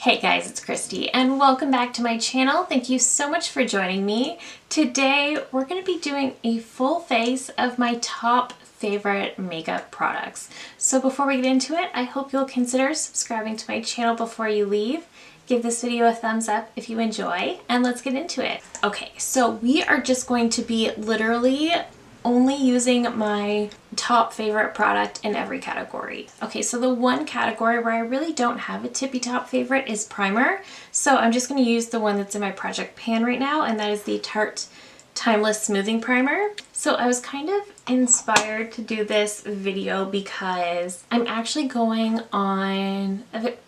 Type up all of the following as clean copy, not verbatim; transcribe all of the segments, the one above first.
Hey guys, it's Christy and welcome back to my channel. Thank you so much for joining me. Today we're going to be doing a full face of my top favorite makeup products. So before we get into it, I hope you'll consider subscribing to my channel before you leave. Give this video a thumbs up if you enjoy, and let's get into it. Okay, so we are just going to be literally only using my top favorite product in every category. Okay, so the one category where I really don't have a tippy top favorite is primer. So I'm just going to use the one that's in my project pan right now, and that is the Tarte Timeless Smoothing Primer. So I was kind of inspired to do this video because I'm actually going on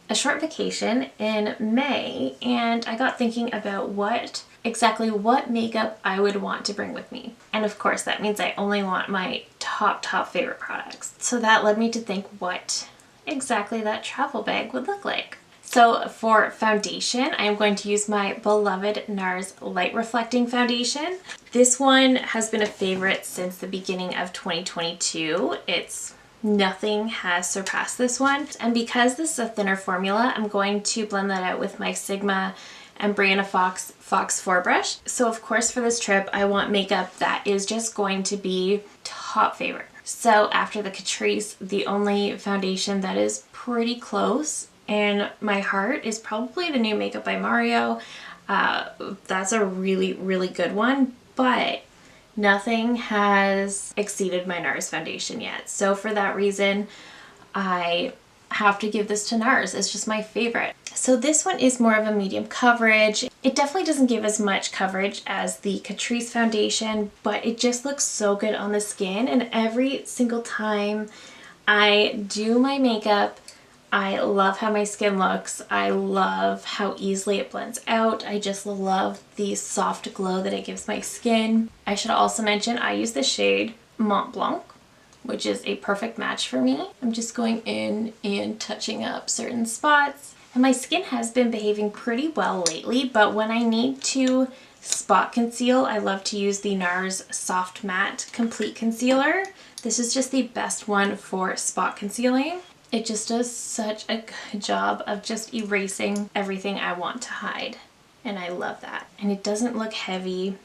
a short vacation in May, and I got thinking about exactly what makeup I would want to bring with me. And of course that means I only want my top favorite products. So that led me to think what exactly that travel bag would look like. So for foundation, I'm going to use my beloved NARS Light Reflecting Foundation. This one has been a favorite since the beginning of 2022. Nothing has surpassed this one. And because this is a thinner formula, I'm going to blend that out with my Sigma and Brianna Fox 4 brush. So of course for this trip, I want makeup that is just going to be top favorite. So after the Catrice, the only foundation that is pretty close in my heart is probably the new Makeup by Mario. That's a really, really good one, but nothing has exceeded my NARS foundation yet. So for that reason, I have to give this to NARS. It's just my favorite. So this one is more of a medium coverage. It definitely doesn't give as much coverage as the Catrice foundation, but it just looks so good on the skin. And every single time I do my makeup, I love how my skin looks. I love how easily it blends out. I just love the soft glow that it gives my skin. I should also mention I use the shade Mont Blanc, which is a perfect match for me. I'm just going in and touching up certain spots. And my skin has been behaving pretty well lately, but when I need to spot conceal, I love to use the NARS Soft Matte Complete Concealer. This is just the best one for spot concealing. It just does such a good job of just erasing everything I want to hide. And I love that. And it doesn't look heavy.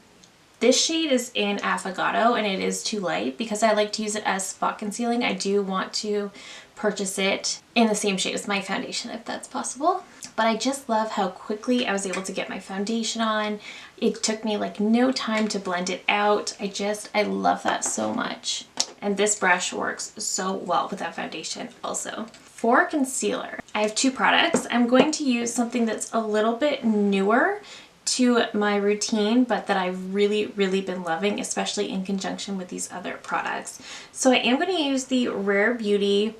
This shade is in Affogato and it is too light. Because I like to use it as spot concealing, I do want to purchase it in the same shade as my foundation if that's possible. But I just love how quickly I was able to get my foundation on. It took me like no time to blend it out. I love that so much. And this brush works so well with that foundation also. For concealer, I have two products. I'm going to use something that's a little bit newer to my routine, but that I've really been loving, especially in conjunction with these other products. So I am going to use the Rare Beauty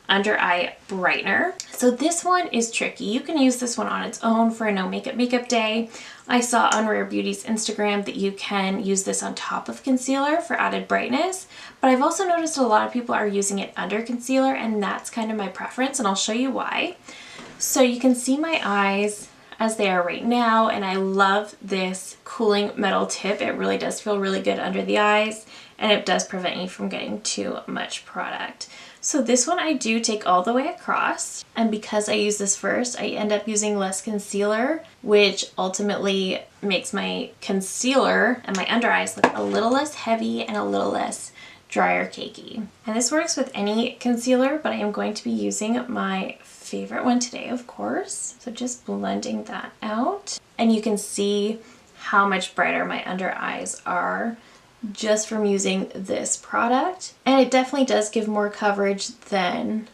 Under Eye Brightener. So this one is tricky. You can use this one on its own for a no makeup day. I saw on Rare Beauty's Instagram that you can use this on top of concealer for added brightness, but I've also noticed a lot of people are using it under concealer, and that's kind of my preference, and I'll show you why. So you can see my eyes as they are right now, and I love this cooling metal tip. It really does feel really good under the eyes, and it does prevent you from getting too much product. So this one I do take all the way across, and because I use this first, I end up using less concealer, which ultimately makes my concealer and my under eyes look a little less heavy and a little less dry or cakey. And this works with any concealer, but I am going to be using my favorite one today, of course. So just blending that out, and you can see how much brighter my under eyes are just from using this product. And it definitely does give more coverage than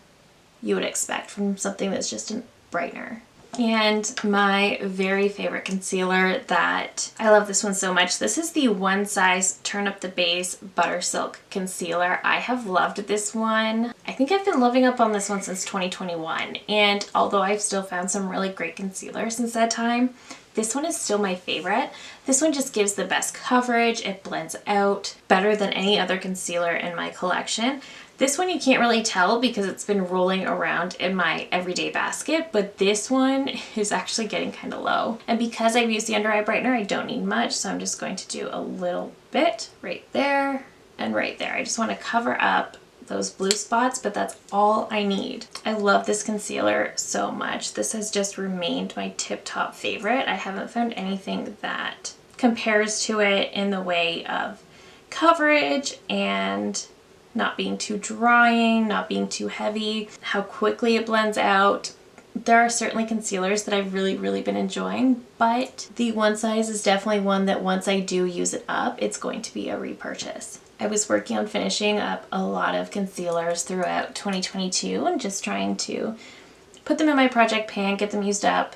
you would expect from something that's just a brightener. And my very favorite concealer that I love this one so much. This is the One Size Turn Up the Base Butter Silk Concealer. I have loved this one. I think I've been loving up on this one since 2021. And although I've still found some really great concealer since that time, this one is still my favorite. This one just gives the best coverage. It blends out better than any other concealer in my collection. This one you can't really tell because it's been rolling around in my everyday basket, but this one is actually getting kind of low. And because I've used the under eye brightener, I don't need much, so I'm just going to do a little bit right there and right there. I just want to cover up those blue spots, but that's all I need. I love this concealer so much. This has just remained my tip-top favorite. I haven't found anything that compares to it in the way of coverage and not being too drying, not being too heavy, how quickly it blends out. There are certainly concealers that I've really been enjoying, but the One Size is definitely one that once I do use it up, it's going to be a repurchase. I was working on finishing up a lot of concealers throughout 2022 and just trying to put them in my project pan, get them used up,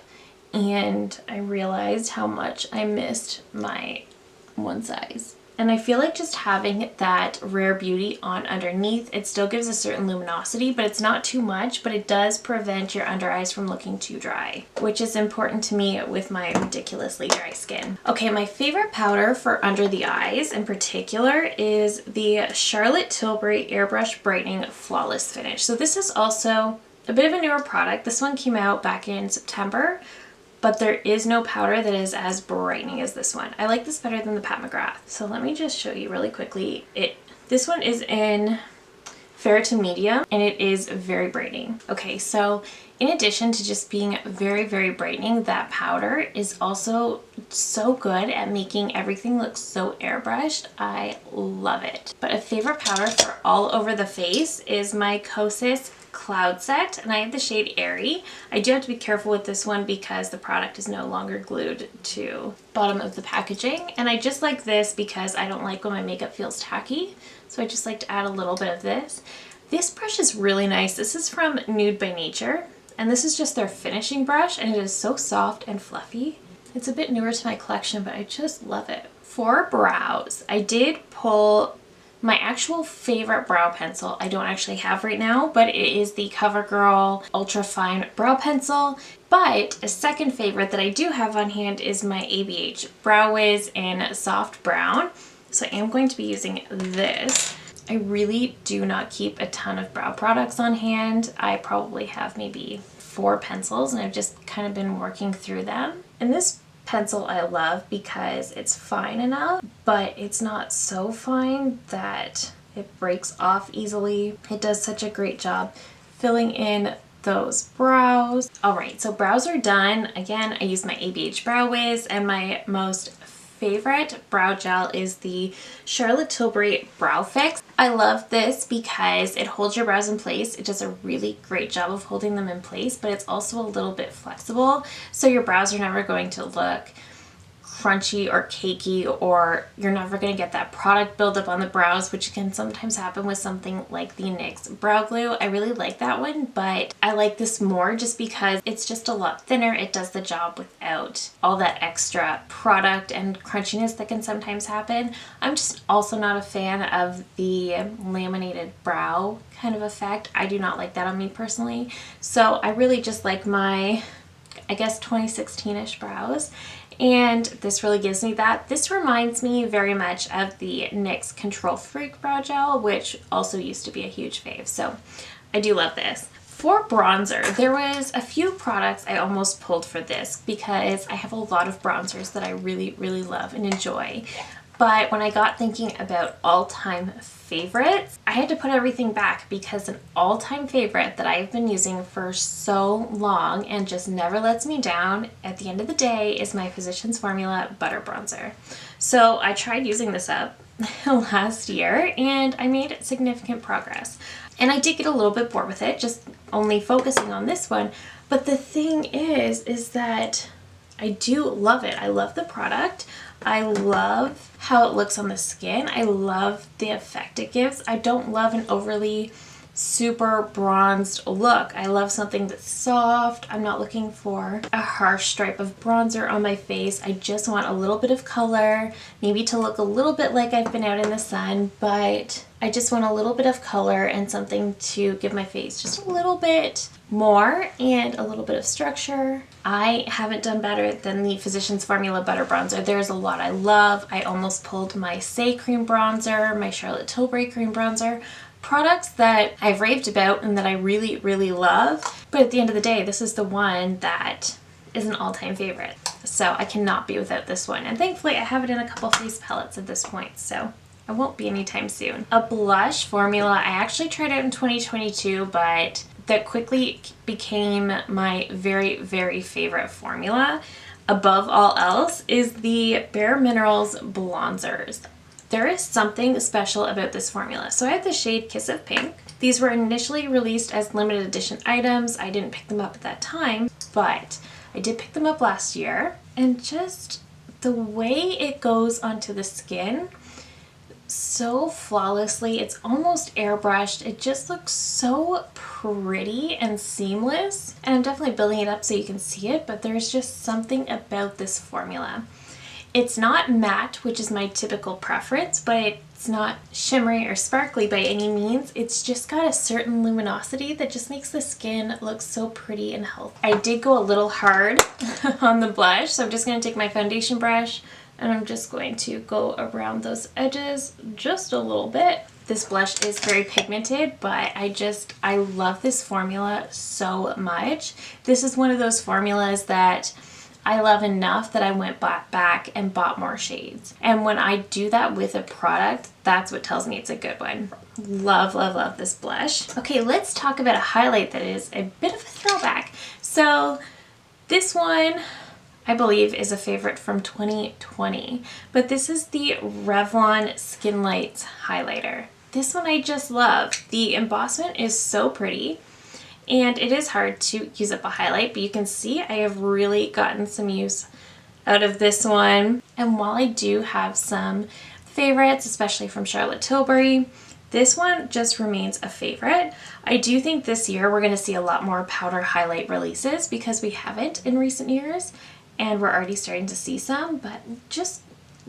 and I realized how much I missed my One Size. And I feel like just having that Rare Beauty on underneath, it still gives a certain luminosity, but it's not too much, but it does prevent your under eyes from looking too dry, which is important to me with my ridiculously dry skin. Okay, my favorite powder for under the eyes in particular is the Charlotte Tilbury Airbrush Brightening Flawless Finish. So this is also a bit of a newer product. This one came out back in September, but there is no powder that is as brightening as this one. I like this better than the Pat McGrath. So let me just show you really quickly. This one is in fair to medium and it is very brightening. Okay, so in addition to just being very brightening, that powder is also so good at making everything look so airbrushed. I love it. But a favorite powder for all over the face is my Kosas Cloud Set, and I have the shade Airy. I do have to be careful with this one because the product is no longer glued to the bottom of the packaging, and I just like this because I don't like when my makeup feels tacky, so I just like to add a little bit of this. This brush is really nice. This is from Nude by Nature, and this is just their finishing brush, and it is so soft and fluffy. It's a bit newer to my collection, but I just love it. For brows, I did pull my actual favorite brow pencil. I don't actually have right now, but it is the CoverGirl Ultra Fine Brow Pencil. But a second favorite that I do have on hand is my ABH Brow Wiz in Soft Brown. So I am going to be using this. I really do not keep a ton of brow products on hand. I probably have maybe 4 pencils and I've just kind of been working through them. And this pencil I love because it's fine enough, but it's not so fine that it breaks off easily. It does such a great job filling in those brows. All right, so brows are done. Again, I use my ABH Brow Wiz, and my most favorite brow gel is the Charlotte Tilbury Brow Fix. I love this because it holds your brows in place. It does a really great job of holding them in place, but it's also a little bit flexible, so your brows are never going to look crunchy or cakey, or you're never going to get that product buildup on the brows, which can sometimes happen with something like the NYX brow glue. I really like that one, but I like this more just because it's just a lot thinner. It does the job without all that extra product and crunchiness that can sometimes happen. I'm just also not a fan of the laminated brow kind of effect. I do not like that on me personally. So I really just like my, I guess, 2016-ish brows. And this really gives me that. This reminds me very much of the NYX Control Freak Brow Gel, which also used to be a huge fave. So I do love this. For bronzer, there was a few products I almost pulled for this because I have a lot of bronzers that I really love and enjoy. But when I got thinking about all-time favorites, I had to put everything back because an all-time favorite that I've been using for so long and just never lets me down at the end of the day is my Physicians Formula Butter Bronzer. So I tried using this up last year and I made significant progress. And I did get a little bit bored with it, just only focusing on this one. But the thing is that I do love it. I love the product. I love how it looks on the skin. I love the effect it gives. I don't love an overly super bronzed look. I love something that's soft. I'm not looking for a harsh stripe of bronzer on my face. I just want a little bit of color, maybe to look a little bit like I've been out in the sun, but I just want a little bit of color and something to give my face just a little bit more and a little bit of structure. I haven't done better than the Physicians Formula Butter Bronzer. There's a lot I love. I almost pulled my Say Cream Bronzer, my Charlotte Tilbury Cream Bronzer, products that I've raved about and that I really love. But at the end of the day, this is the one that is an all-time favorite. So I cannot be without this one. And thankfully I have it in a couple face palettes at this point. So I won't be anytime soon. A blush formula, I actually tried it in 2022, but that quickly became my very, very favorite formula above all else is the Bare Minerals bronzers. There is something special about this formula. So I have the shade Kiss of Pink. These were initially released as limited edition items. I didn't pick them up at that time, but I did pick them up last year. And just the way it goes onto the skin so flawlessly, it's almost airbrushed. It just looks so pretty and seamless. And I'm definitely building it up so you can see it, but there's just something about this formula. It's not matte, which is my typical preference, but it's not shimmery or sparkly by any means. It's just got a certain luminosity that just makes the skin look so pretty and healthy. I did go a little hard on the blush, so I'm just going to take my foundation brush and I'm just going to go around those edges just a little bit. This blush is very pigmented, but I love this formula so much. This is one of those formulas that I love enough that I went back and bought more shades. And when I do that with a product, that's what tells me it's a good one. Love, love, love this blush. Okay, let's talk about a highlight that is a bit of a throwback. So this one, I believe, is a favorite from 2020, but this is the Revlon Skinlights highlighter. This one I just love. The embossment is so pretty. And it is hard to use up a highlight, but you can see I have really gotten some use out of this one. And while I do have some favorites, especially from Charlotte Tilbury, this one just remains a favorite. I do think this year we're going to see a lot more powder highlight releases because we haven't in recent years, and we're already starting to see some, but just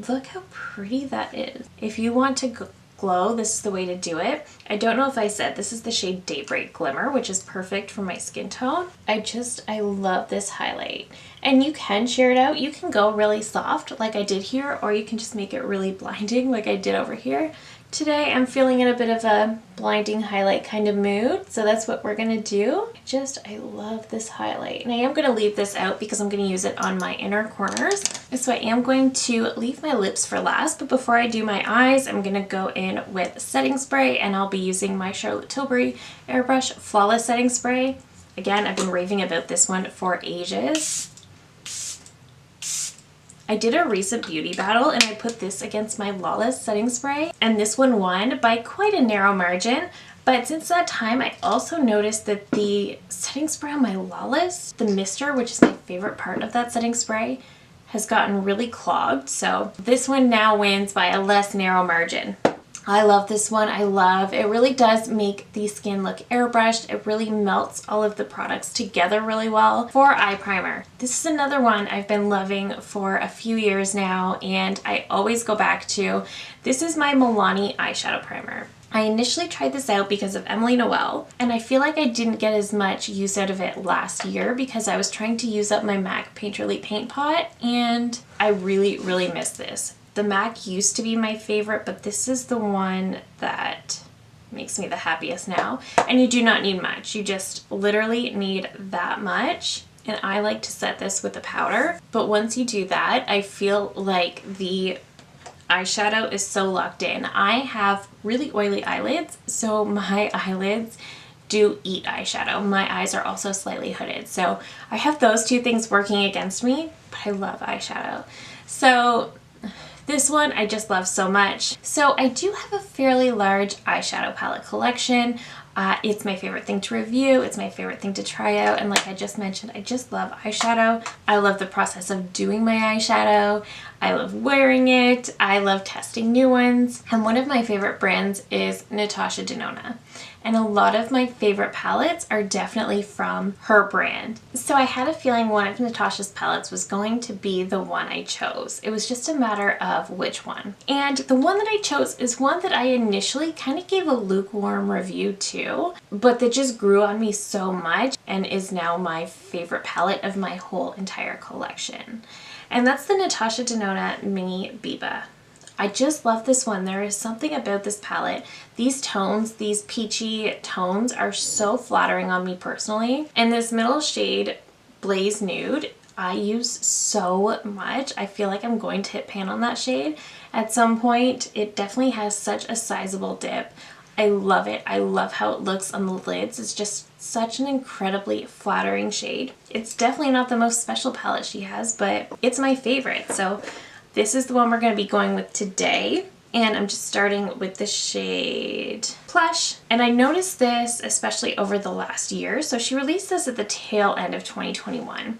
look how pretty that is. If you want to glow, this is the way to do it. I don't know if I said this is the shade Daybreak Glimmer, which is perfect for my skin tone. I love this highlight. And you can sheer it out. You can go really soft like I did here, or you can just make it really blinding like I did over here. Today I'm feeling in a bit of a blinding highlight kind of mood, so that's what we're gonna do. I love this highlight. And I am gonna leave this out because I'm gonna use it on my inner corners. So I am going to leave my lips for last, but before I do my eyes, I'm gonna go in with setting spray, and I'll be using my Charlotte Tilbury Airbrush Flawless Setting Spray. Again, I've been raving about this one for ages. I did a recent beauty battle and I put this against my Lawless setting spray, and this one won by quite a narrow margin. But since that time, I also noticed that the setting spray on my Lawless, the mister, which is my favorite part of that setting spray, has gotten really clogged. So this one now wins by a less narrow margin. I love this one. It really does make the skin look airbrushed. It really melts all of the products together really well. For eye primer, this is another one I've been loving for a few years now, and I always go back to. This is my Milani eyeshadow primer. I initially tried this out because of Emily Noel, and I feel like I didn't get as much use out of it last year because I was trying to use up my MAC Painterly paint pot, and I really, really miss this. The MAC used to be my favorite, but this is the one that makes me the happiest now. And you do not need much. You just literally need that much. And I like to set this with a powder. But once you do that, I feel like the eyeshadow is so locked in. I have really oily eyelids, so my eyelids do eat eyeshadow. My eyes are also slightly hooded. So I have those two things working against me, but I love eyeshadow. So this one I just love so much. So I do have a fairly large eyeshadow palette collection. It's my favorite thing to review. It's my favorite thing to try out. And like I just mentioned, I just love eyeshadow. I love the process of doing my eyeshadow. I love wearing it. I love testing new ones. And one of my favorite brands is Natasha Denona. And a lot of my favorite palettes are definitely from her brand. So I had a feeling one of Natasha's palettes was going to be the one I chose. It was just a matter of which one. And the one that I chose is one that I initially kind of gave a lukewarm review to, but that just grew on me so much and is now my favorite palette of my whole entire collection. And that's the Natasha Denona Mini Biba. I just love this one. There is something about this palette. These tones, these peachy tones, are so flattering on me personally. And this middle shade, Blaze Nude, I use so much. I feel like I'm going to hit pan on that shade at some point. It definitely has such a sizable dip. I love it. I love how it looks on the lids. It's just such an incredibly flattering shade. It's definitely not the most special palette she has, but it's my favorite. So this is the one we're going to be going with today. And I'm just starting with the shade Plush. And I noticed this especially over the last year. So she released this at the tail end of 2021.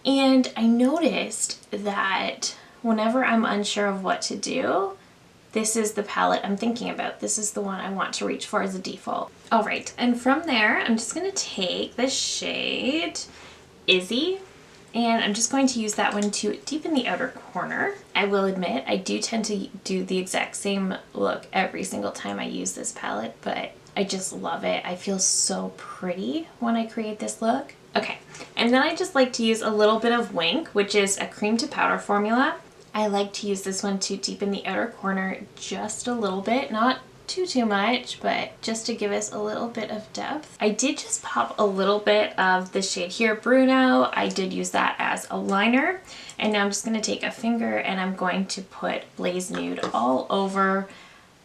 And I noticed that whenever I'm unsure of what to do, this is the palette I'm thinking about. This is the one I want to reach for as a default. All right, and from there, I'm just gonna take the shade Izzy, and I'm just going to use that one to deepen the outer corner. I will admit, I do tend to do the exact same look every single time I use this palette, but I just love it. I feel so pretty when I create this look. Okay, and then I just like to use a little bit of Wink, which is a cream to powder formula. I like to use this one to deepen the outer corner just a little bit, not too much, but just to give us a little bit of depth. I did just pop a little bit of the shade here, Bruno. I did use that as a liner, and now I'm just going to take a finger and I'm going to put Blaze Nude all over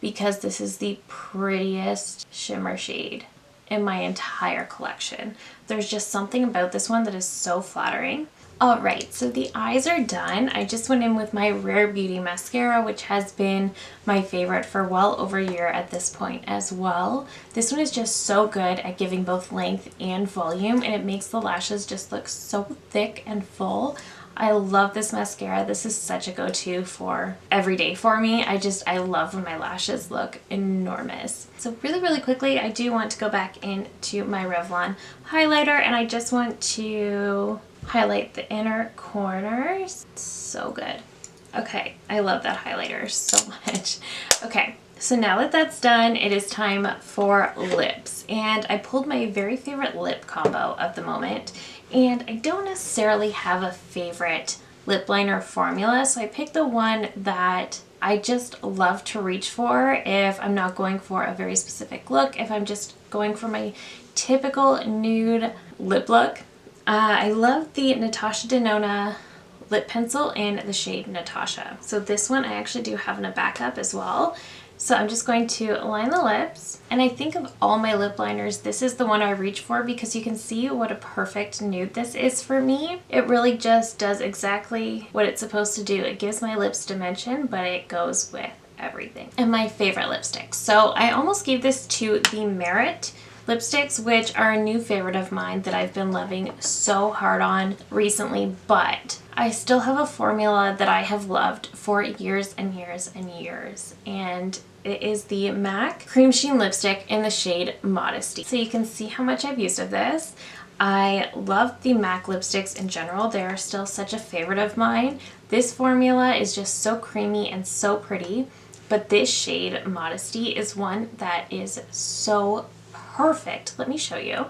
because this is the prettiest shimmer shade in my entire collection. There's just something about this one that is so flattering. Alright, so the eyes are done. I just went in with my Rare Beauty mascara, which has been my favorite for well over a year at this point as well. This one is just so good at giving both length and volume, and it makes the lashes just look so thick and full. I love this mascara. This is such a go-to for every day for me. I love when my lashes look enormous. So really quickly, I do want to go back into my Revlon highlighter, and I just want to highlight the inner corners. It's so good. Okay, I love that highlighter so much. Okay, so now that that's done, it is time for lips. And I pulled my very favorite lip combo of the moment. And I don't necessarily have a favorite lip liner formula, so I picked the one that I just love to reach for if I'm not going for a very specific look, if I'm just going for my typical nude lip look. I love the Natasha Denona lip pencil in the shade Natasha. So this one I actually do have in a backup as well. So I'm just going to line the lips, and I think of all my lip liners, this is the one I reach for because you can see what a perfect nude this is for me. It really just does exactly what it's supposed to do. It gives my lips dimension, but it goes with everything. And my favorite lipstick. So I almost gave this to the Merit lipsticks, which are a new favorite of mine that I've been loving so hard on recently, but I still have a formula that I have loved for years and years and years, and it is the MAC Cream Sheen Lipstick in the shade Modesty. So you can see how much I've used of this. I love the MAC lipsticks in general. They're still such a favorite of mine. This formula is just so creamy and so pretty, but this shade Modesty is one that is so perfect. Let me show you.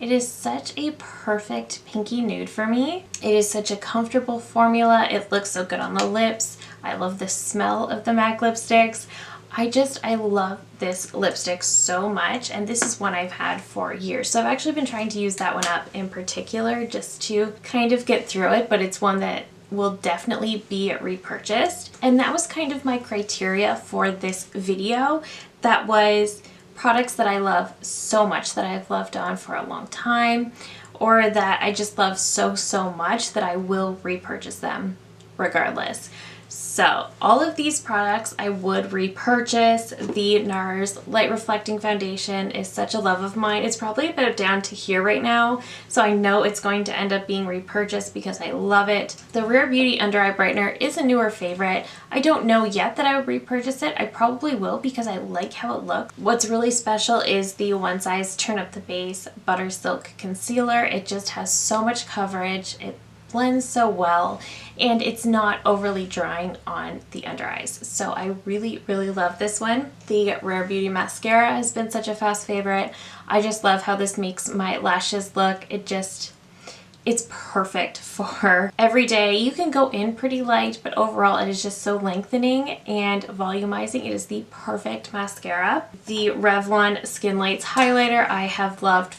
It is such a perfect pinky nude for me. It is such a comfortable formula. It looks so good on the lips. I love the smell of the MAC lipsticks. I love this lipstick so much, and this is one I've had for years. So I've actually been trying to use that one up in particular just to kind of get through it, but it's one that will definitely be repurchased. And that was kind of my criteria for this video. That was products that I love so much, that I've loved on for a long time, or that I just love so much that I will repurchase them regardless. So all of these products I would repurchase. The NARS Light Reflecting Foundation is such a love of mine. It's probably about down to here right now, so I know it's going to end up being repurchased because I love it. The Rare Beauty Under Eye Brightener is a newer favorite. I don't know yet that I would repurchase it. I probably will because I like how it looks. What's really special is the One Size Turn Up the Base Butter Silk Concealer. It just has so much coverage. It blends so well, and it's not overly drying on the under eyes. So I really love this one. The Rare Beauty mascara has been such a fast favorite. I just love how this makes my lashes look. It just It's perfect for every day. You can go in pretty light, but overall it is just so lengthening and volumizing. It is the perfect mascara. The Revlon Skinlights highlighter I have loved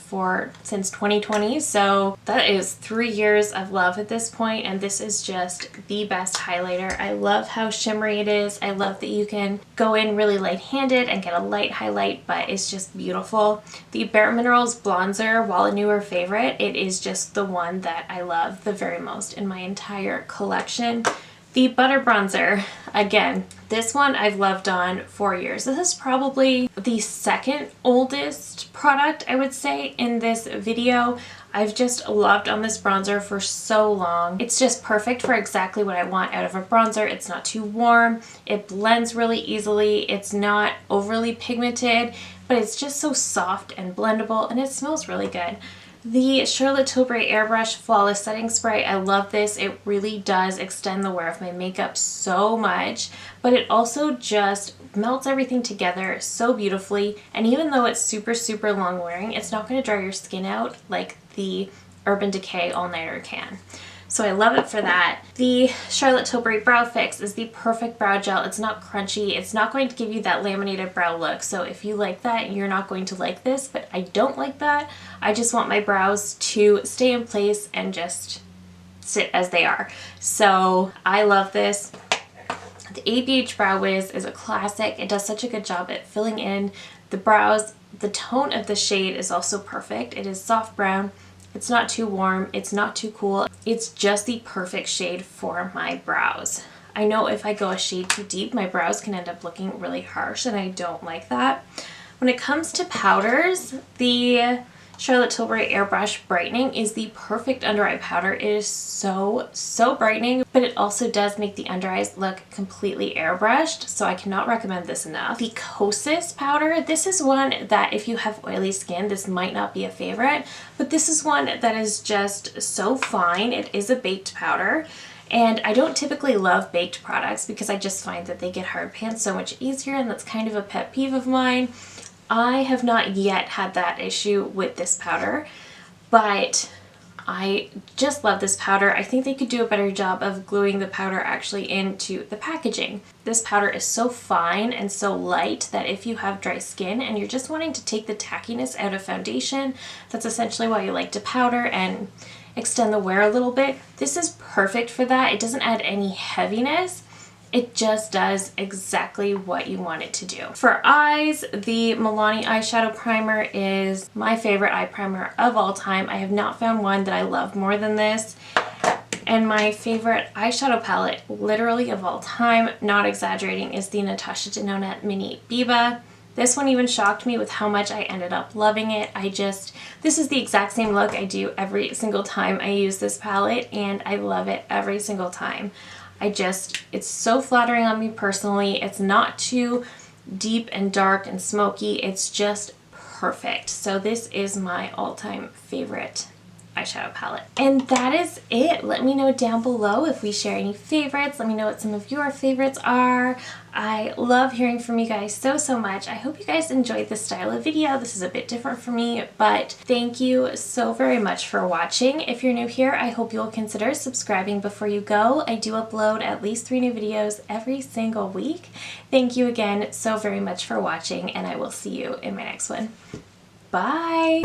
since 2020, so that is 3 years of love at this point, and this is just the best highlighter. I love how shimmery it is. I love that you can go in really light-handed and get a light highlight, but it's just beautiful. The Bare Minerals bronzer, while a newer favorite, it is just the one that I love the very most in my entire collection. The Butter Bronzer, again, this one I've loved on for years. This is probably the second oldest product, I would say, in this video. I've just loved on this bronzer for so long. It's just perfect for exactly what I want out of a bronzer. It's not too warm, it blends really easily, it's not overly pigmented, but it's just so soft and blendable, and it smells really good. The Charlotte Tilbury Airbrush Flawless Setting Spray, I love this. It really does extend the wear of my makeup so much, but it also just melts everything together so beautifully, and even though it's super, super long wearing, it's not going to dry your skin out like the Urban Decay All Nighter can. So I love it for that. The Charlotte Tilbury Brow Fix is the perfect brow gel. It's not crunchy. It's not going to give you that laminated brow look. So if you like that, you're not going to like this, but I don't like that. I just want my brows to stay in place and just sit as they are. So I love this. The ABH Brow Wiz is a classic. It does such a good job at filling in the brows. The tone of the shade is also perfect. It is soft brown. It's not too warm, it's not too cool. It's just the perfect shade for my brows. I know if I go a shade too deep, my brows can end up looking really harsh, and I don't like that. When it comes to powders, the Charlotte Tilbury Airbrush Brightening is the perfect under eye powder. It is so, so brightening, but it also does make the under eyes look completely airbrushed, so I cannot recommend this enough. The Kosas powder, this is one that if you have oily skin, this might not be a favorite, but this is one that is just so fine. It is a baked powder, and I don't typically love baked products because I just find that they get hard pans so much easier, and that's kind of a pet peeve of mine. I have not yet had that issue with this powder, but I just love this powder. I think they could do a better job of gluing the powder actually into the packaging. This powder is so fine and so light that if you have dry skin and you're just wanting to take the tackiness out of foundation, that's essentially why you like to powder and extend the wear a little bit. This is perfect for that. It doesn't add any heaviness. It just does exactly what you want it to do. For eyes, the Milani eyeshadow primer is my favorite eye primer of all time. I have not found one that I love more than this. And my favorite eyeshadow palette, literally of all time, not exaggerating, is the Natasha Denona Mini Biba. This one even shocked me with how much I ended up loving it. This is the exact same look I do every single time I use this palette, and I love it every single time. It's so flattering on me personally. It's not too deep and dark and smoky. It's just perfect. So this is my all-time favorite eyeshadow palette. And that is it. Let me know down below if we share any favorites. Let me know what some of your favorites are. I love hearing from you guys so, so much. I hope you guys enjoyed this style of video. This is a bit different for me, but thank you so very much for watching. If you're new here, I hope you'll consider subscribing before you go. I do upload at least 3 new videos every single week. Thank you again so very much for watching, and I will see you in my next one. Bye!